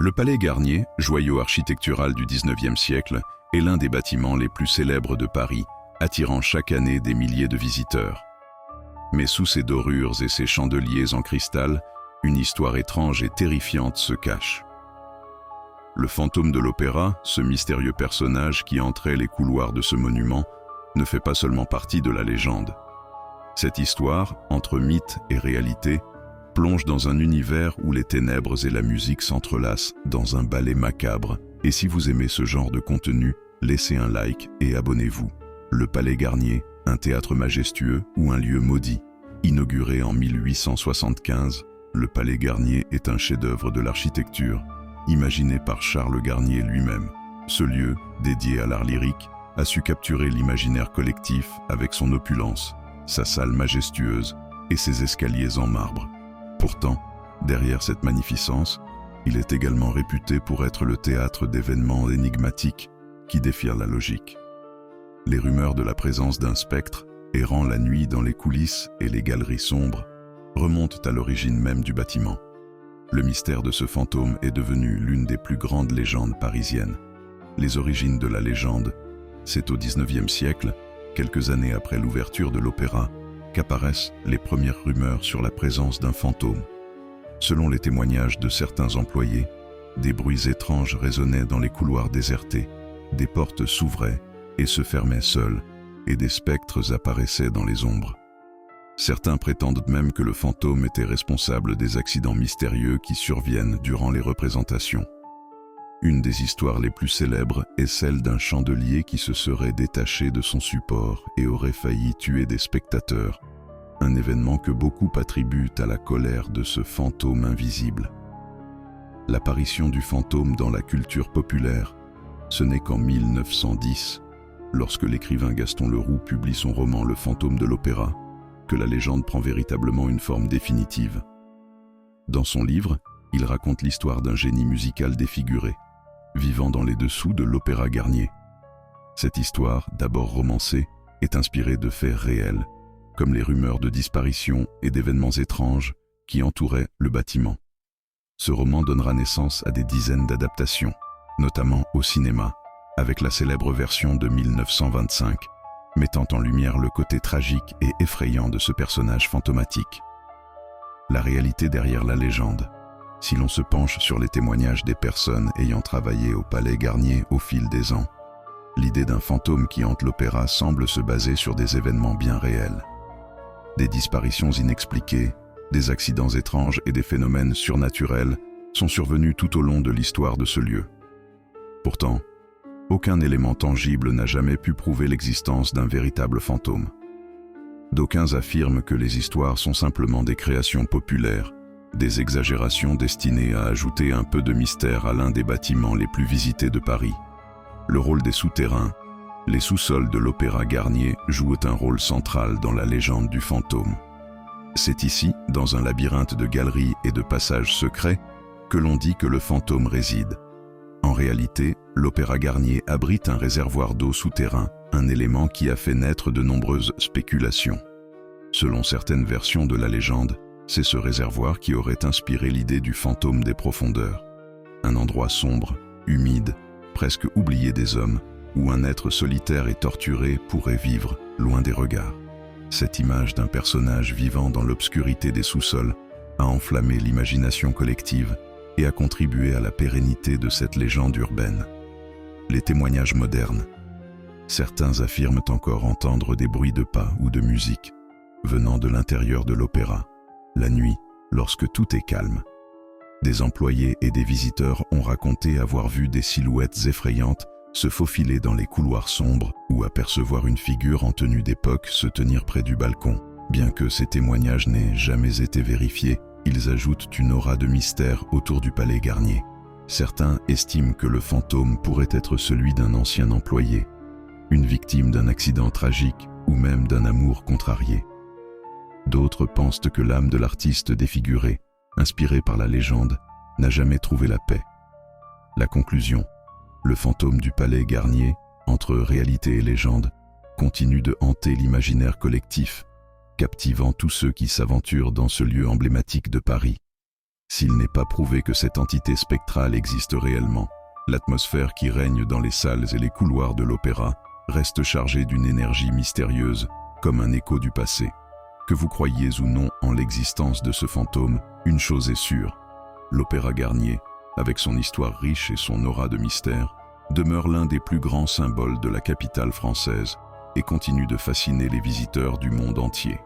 Le Palais Garnier, joyau architectural du XIXe siècle, est l'un des bâtiments les plus célèbres de Paris, attirant chaque année des milliers de visiteurs. Mais sous ses dorures et ses chandeliers en cristal, une histoire étrange et terrifiante se cache. Le fantôme de l'Opéra, ce mystérieux personnage qui entrait les couloirs de ce monument, ne fait pas seulement partie de la légende. Cette histoire, entre mythe et réalité, plonge dans un univers où les ténèbres et la musique s'entrelacent dans un ballet macabre. Et si vous aimez ce genre de contenu, laissez un like et abonnez-vous. Le Palais Garnier, un théâtre majestueux ou un lieu maudit. Inauguré en 1875, le Palais Garnier est un chef-d'œuvre de l'architecture, imaginé par Charles Garnier lui-même. Ce lieu, dédié à l'art lyrique, a su capturer l'imaginaire collectif avec son opulence, sa salle majestueuse et ses escaliers en marbre. Pourtant, derrière cette magnificence, il est également réputé pour être le théâtre d'événements énigmatiques qui défient la logique. Les rumeurs de la présence d'un spectre, errant la nuit dans les coulisses et les galeries sombres, remontent à l'origine même du bâtiment. Le mystère de ce fantôme est devenu l'une des plus grandes légendes parisiennes. Les origines de la légende, c'est au XIXe siècle, quelques années après l'ouverture de l'Opéra, qu'apparaissent les premières rumeurs sur la présence d'un fantôme. Selon les témoignages de certains employés, des bruits étranges résonnaient dans les couloirs désertés, des portes s'ouvraient et se fermaient seules, et des spectres apparaissaient dans les ombres. Certains prétendent même que le fantôme était responsable des accidents mystérieux qui surviennent durant les représentations. Une des histoires les plus célèbres est celle d'un chandelier qui se serait détaché de son support et aurait failli tuer des spectateurs, un événement que beaucoup attribuent à la colère de ce fantôme invisible. L'apparition du fantôme dans la culture populaire, ce n'est qu'en 1910, lorsque l'écrivain Gaston Leroux publie son roman Le fantôme de l'Opéra, que la légende prend véritablement une forme définitive. Dans son livre, il raconte l'histoire d'un génie musical défiguré, vivant dans les dessous de l'Opéra Garnier. Cette histoire, d'abord romancée, est inspirée de faits réels, comme les rumeurs de disparition et d'événements étranges qui entouraient le bâtiment. Ce roman donnera naissance à des dizaines d'adaptations, notamment au cinéma, avec la célèbre version de 1925, mettant en lumière le côté tragique et effrayant de ce personnage fantomatique. La réalité derrière la légende. Si l'on se penche sur les témoignages des personnes ayant travaillé au Palais Garnier au fil des ans, l'idée d'un fantôme qui hante l'opéra semble se baser sur des événements bien réels. Des disparitions inexpliquées, des accidents étranges et des phénomènes surnaturels sont survenus tout au long de l'histoire de ce lieu. Pourtant, aucun élément tangible n'a jamais pu prouver l'existence d'un véritable fantôme. D'aucuns affirment que les histoires sont simplement des créations populaires, des exagérations destinées à ajouter un peu de mystère à l'un des bâtiments les plus visités de Paris. Le rôle des souterrains, les sous-sols de l'Opéra Garnier jouent un rôle central dans la légende du fantôme. C'est ici, dans un labyrinthe de galeries et de passages secrets, que l'on dit que le fantôme réside. En réalité, l'Opéra Garnier abrite un réservoir d'eau souterrain, un élément qui a fait naître de nombreuses spéculations. Selon certaines versions de la légende, c'est ce réservoir qui aurait inspiré l'idée du fantôme des profondeurs. Un endroit sombre, humide, presque oublié des hommes, où un être solitaire et torturé pourrait vivre loin des regards. Cette image d'un personnage vivant dans l'obscurité des sous-sols a enflammé l'imagination collective et a contribué à la pérennité de cette légende urbaine. Les témoignages modernes. Certains affirment encore entendre des bruits de pas ou de musique venant de l'intérieur de l'opéra, la nuit, lorsque tout est calme. Des employés et des visiteurs ont raconté avoir vu des silhouettes effrayantes se faufiler dans les couloirs sombres ou apercevoir une figure en tenue d'époque se tenir près du balcon. Bien que ces témoignages n'aient jamais été vérifiés, ils ajoutent une aura de mystère autour du Palais Garnier. Certains estiment que le fantôme pourrait être celui d'un ancien employé, une victime d'un accident tragique ou même d'un amour contrarié. D'autres pensent que l'âme de l'artiste défiguré, inspiré par la légende, n'a jamais trouvé la paix. La conclusion, le fantôme du Palais Garnier, entre réalité et légende, continue de hanter l'imaginaire collectif, captivant tous ceux qui s'aventurent dans ce lieu emblématique de Paris. S'il n'est pas prouvé que cette entité spectrale existe réellement, l'atmosphère qui règne dans les salles et les couloirs de l'opéra reste chargée d'une énergie mystérieuse, comme un écho du passé. Que vous croyiez ou non en l'existence de ce fantôme, une chose est sûre. L'Opéra Garnier, avec son histoire riche et son aura de mystère, demeure l'un des plus grands symboles de la capitale française et continue de fasciner les visiteurs du monde entier.